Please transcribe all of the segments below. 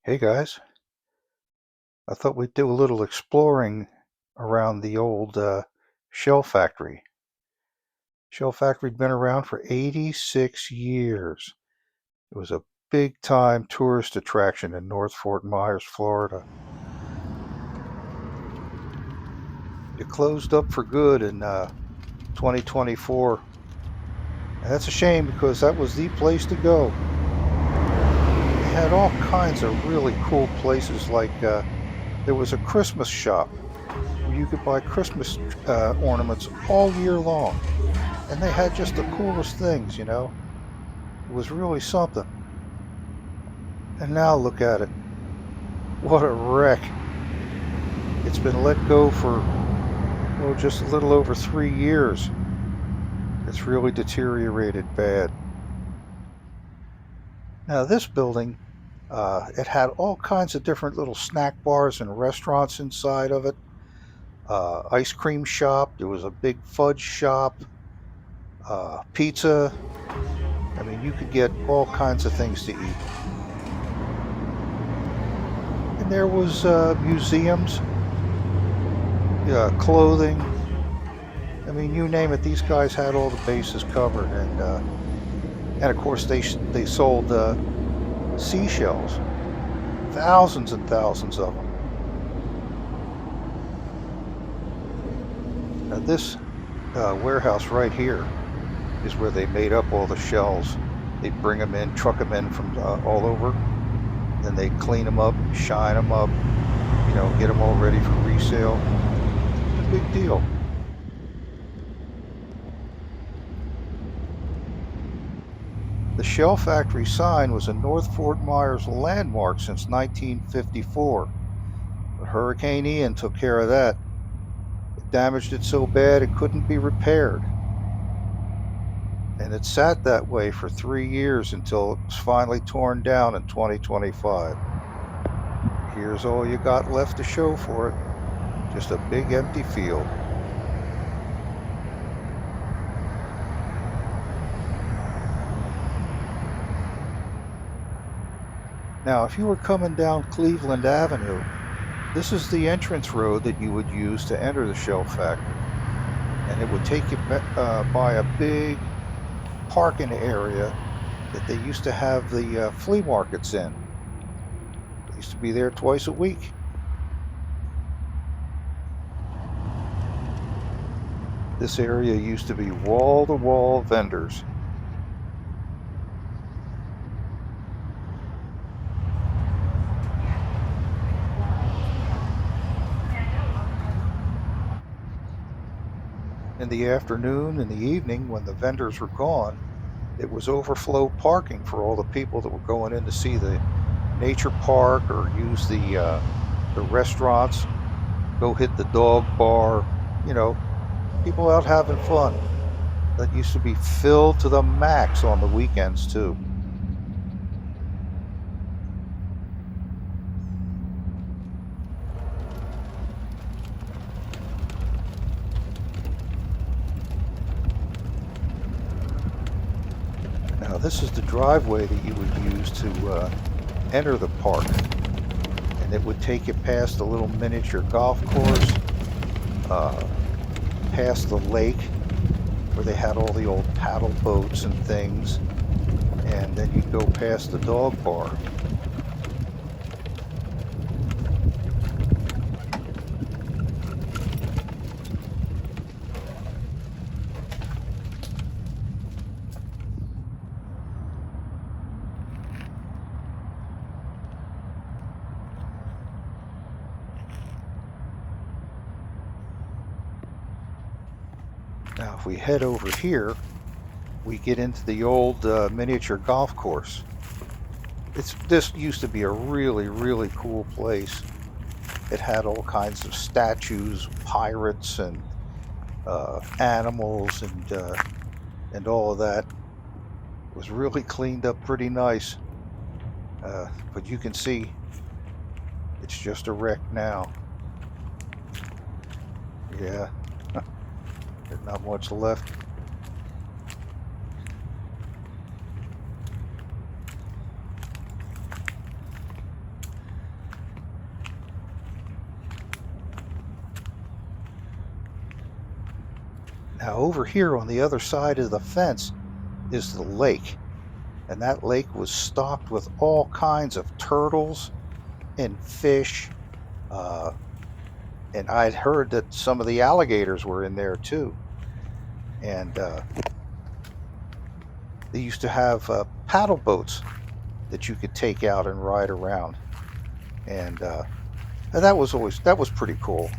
Hey guys, I thought we'd do a little exploring around the old Shell Factory. Shell Factory'd been around for 86 years. It was a big time tourist attraction in North Fort Myers, Florida. It closed up for good in 2024. And that's a shame because that was the place to go. They had all kinds of really cool places like there was a Christmas shop where you could buy Christmas ornaments all year long. And they had just the coolest things. It was really something. And now look at it. What a wreck. It's been let go for, oh, just a little over 3 years. It's really deteriorated bad. Now, this building, it had all kinds of different little snack bars and restaurants inside of it. Ice cream shop. There was a big fudge shop. Pizza. I mean, you could get all kinds of things to eat. And there was museums, clothing. I mean, you name it. These guys had all the bases covered, and of course they sold seashells, thousands and thousands of them. Now this warehouse right here is where they made up all the shells. They bring them in, truck them in from all over, then they clean them up, shine them up, get them all ready for resale. It's a big deal. The Shell Factory sign was a North Fort Myers landmark since 1954, but Hurricane Ian took care of that. It damaged it so bad it couldn't be repaired. And it sat that way for 3 years until it was finally torn down in 2025. Here's all you got left to show for it. Just a big empty field. Now, if you were coming down Cleveland Avenue, this is the entrance road that you would use to enter the Shell Factory. And it would take you by a big parking area that they used to have the flea markets in. They used to be there twice a week. This area used to be wall-to-wall vendors. In the afternoon and the evening, when the vendors were gone, it was overflow parking for all the people that were going in to see the nature park or use the restaurants, go hit the dog bar, people out having fun. That used to be filled to the max on the weekends too. Now this is the driveway that you would use to enter the park, and it would take you past the little miniature golf course, past the lake where they had all the old paddle boats and things, and then you'd go past the dog bar. Now if we head over here, we get into the old miniature golf course. This used to be a really, really cool place. It had all kinds of statues, pirates, and animals, and all of that. It was really cleaned up pretty nice. But you can see it's just a wreck now. Yeah, there's not much left. Now over here on the other side of the fence is the lake, and that lake was stocked with all kinds of turtles and fish. Uh, and I'd heard that some of the alligators were in there too. And they used to have paddle boats that you could take out and ride around, and that was pretty cool.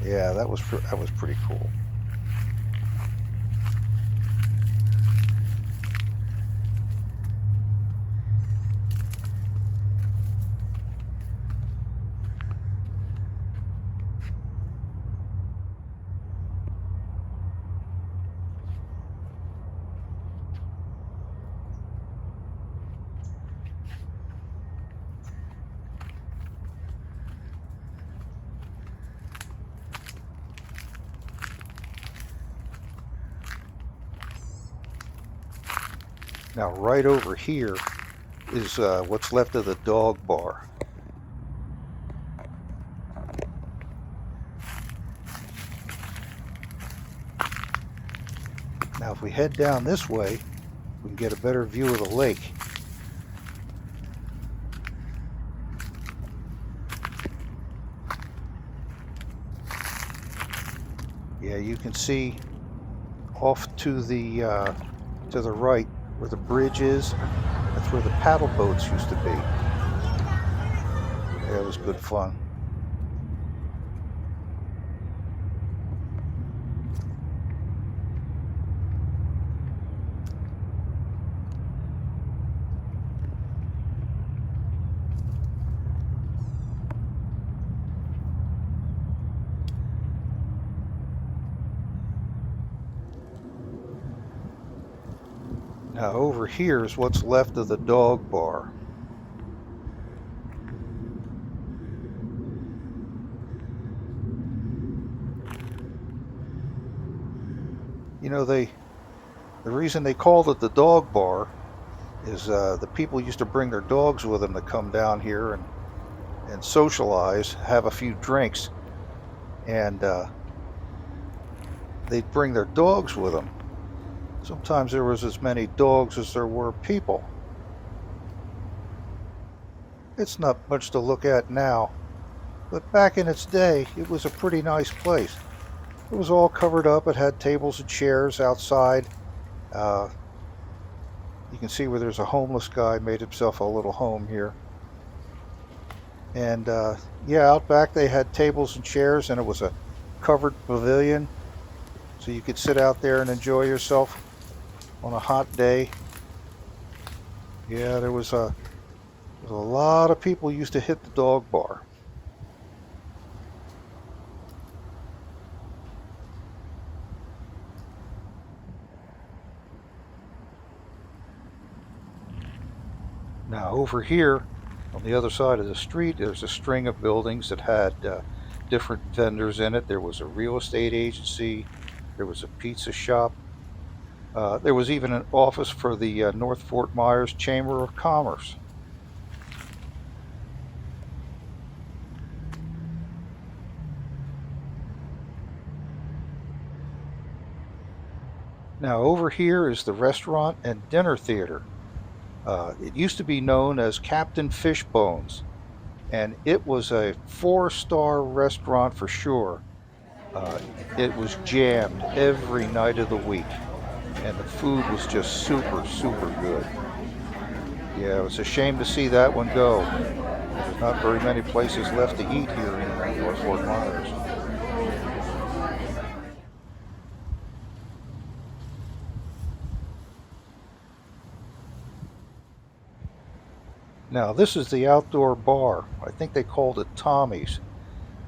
Yeah, that was pretty cool. Now right over here is what's left of the dog bar. Now if we head down this way, we can get a better view of the lake. Yeah, you can see off to the right where the bridge is. That's where the paddle boats used to be. Yeah, it was good fun. Now over here is what's left of the dog bar. You know, the reason they called it the dog bar is the people used to bring their dogs with them to come down here and socialize, have a few drinks, and they'd bring their dogs with them. Sometimes there was as many dogs as there were people. It's not much to look at now, but back in its day, it was a pretty nice place. It was all covered up. It had tables and chairs outside. You can see where there's a homeless guy made himself a little home here. And yeah, out back they had tables and chairs, and it was a covered pavilion, so you could sit out there and enjoy yourself on a hot day. Yeah, there was a lot of people used to hit the dog bar. Now over here on the other side of the street, there's a string of buildings that had different vendors in it. There was a real estate agency, there was a pizza shop, there was even an office for the North Fort Myers Chamber of Commerce. Now over here is the restaurant and dinner theater. It used to be known as Captain Fishbones, and it was a 4-star restaurant for sure. Uh, it was jammed every night of the week, and the food was just super, super good. Yeah, it was a shame to see that one go. There's not very many places left to eat here in North Fort Myers. Now, this is the outdoor bar. I think they called it Tommy's.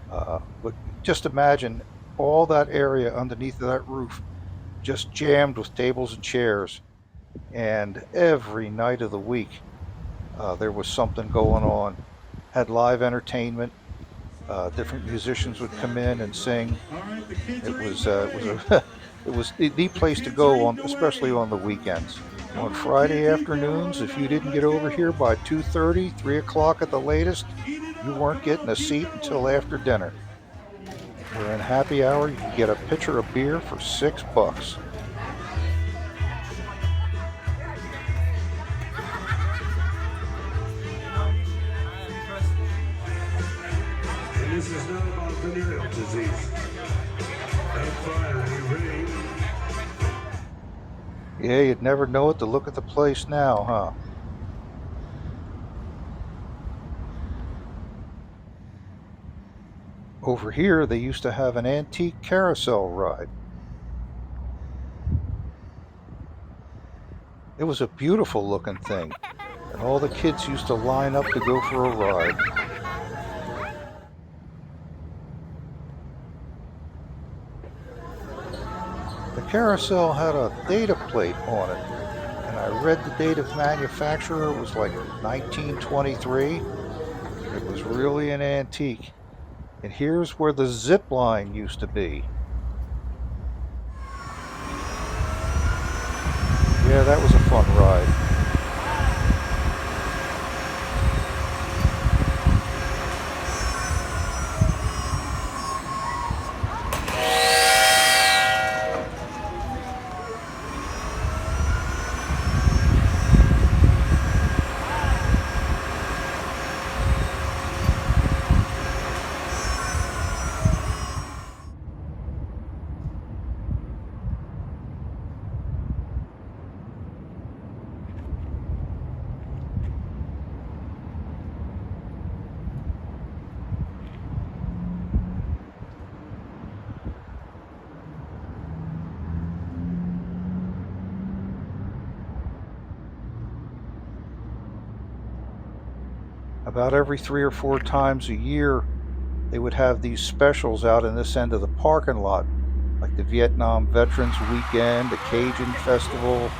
But just imagine all that area underneath of that roof just jammed with tables and chairs. And every night of the week, there was something going on. Had live entertainment. Different musicians would come in and sing. It was the place to go on, especially on the weekends. On Friday afternoons, if you didn't get over here by 2:30, 3 o'clock at the latest, you weren't getting a seat until after dinner. During happy hour, you can get a pitcher of beer for $6. And this is not about venereal disease. That fire, rain. Yeah, you'd never know it to look at the place now, huh? Over here, they used to have an antique carousel ride. It was a beautiful looking thing, and all the kids used to line up to go for a ride. The carousel had a data plate on it, and I read the date of manufacturer was like 1923. It was really an antique. And here's where the zip line used to be. Yeah, that was a fun ride. About every 3 or 4 times a year, they would have these specials out in this end of the parking lot, like the Vietnam Veterans Weekend, the Cajun Festival,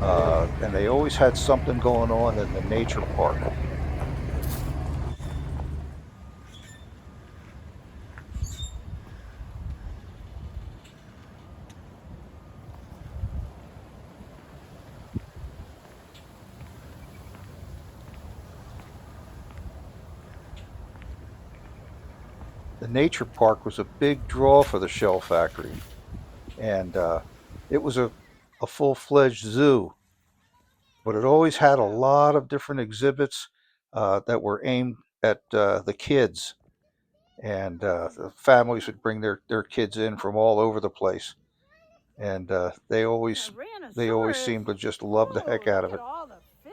and they always had something going on in the nature park. The nature park was a big draw for the Shell Factory, and it was a full-fledged zoo, but it always had a lot of different exhibits that were aimed at the kids, and the families would bring their kids in from all over the place, and they always seemed to just love the heck out of it. All the fish.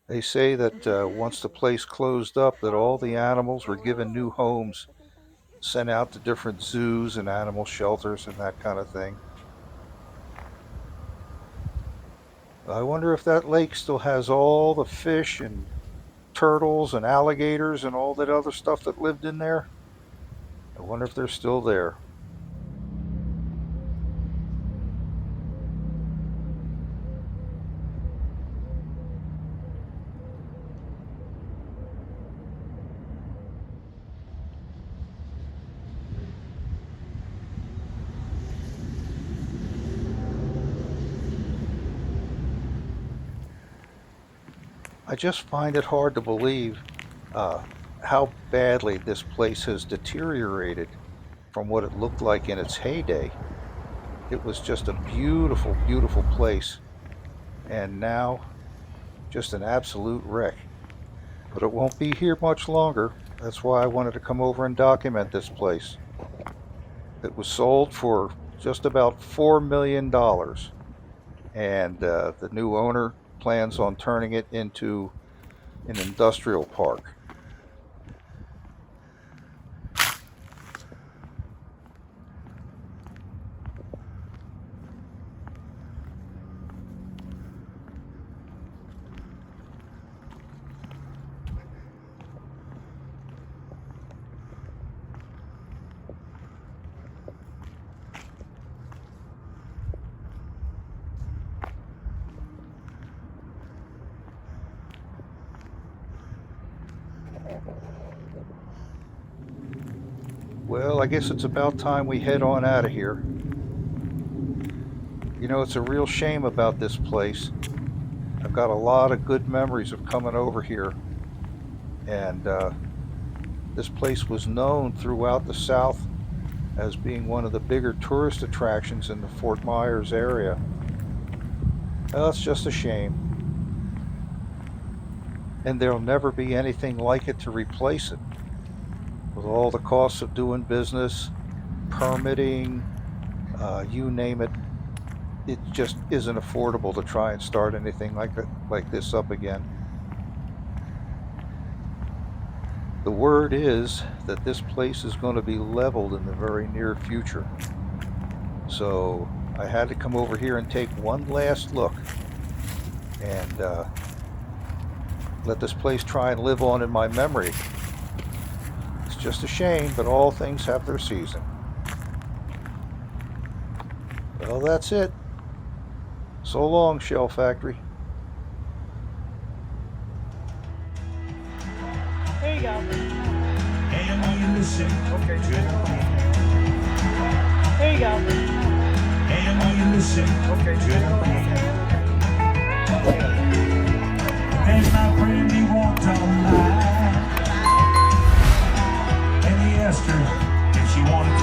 They say that once the place closed up, that all the animals were given new homes, sent out to different zoos and animal shelters and that kind of thing. I wonder if that lake still has all the fish and turtles and alligators and all that other stuff that lived in there. I wonder if they're still there. I just find it hard to believe uh, how badly this place has deteriorated from what it looked like in its heyday. It was just a beautiful, beautiful place, and now just an absolute wreck. But it won't be here much longer. That's why I wanted to come over and document this place. It was sold for just about $4 million, and the new owner plans on turning it into an industrial park. Well, I guess it's about time we head on out of here. You know, it's a real shame about this place. I've got a lot of good memories of coming over here, and This place was known throughout the South as being one of the bigger tourist attractions in the Fort Myers area. Well, it's just a shame. And there'll never be anything like it to replace it. With all the costs of doing business, permitting, you name it, it just isn't affordable to try and start anything like this up again. The word is that this place is going to be leveled in the very near future. So I had to come over here and take one last look and let this place try and live on in my memory. It's just a shame, but all things have their season. Well, that's it. So long, Shell Factory. There you go. And you listen. Okay. There you go. And you listen. Okay. There's my friend, he walked all night. And he asked her if she wanted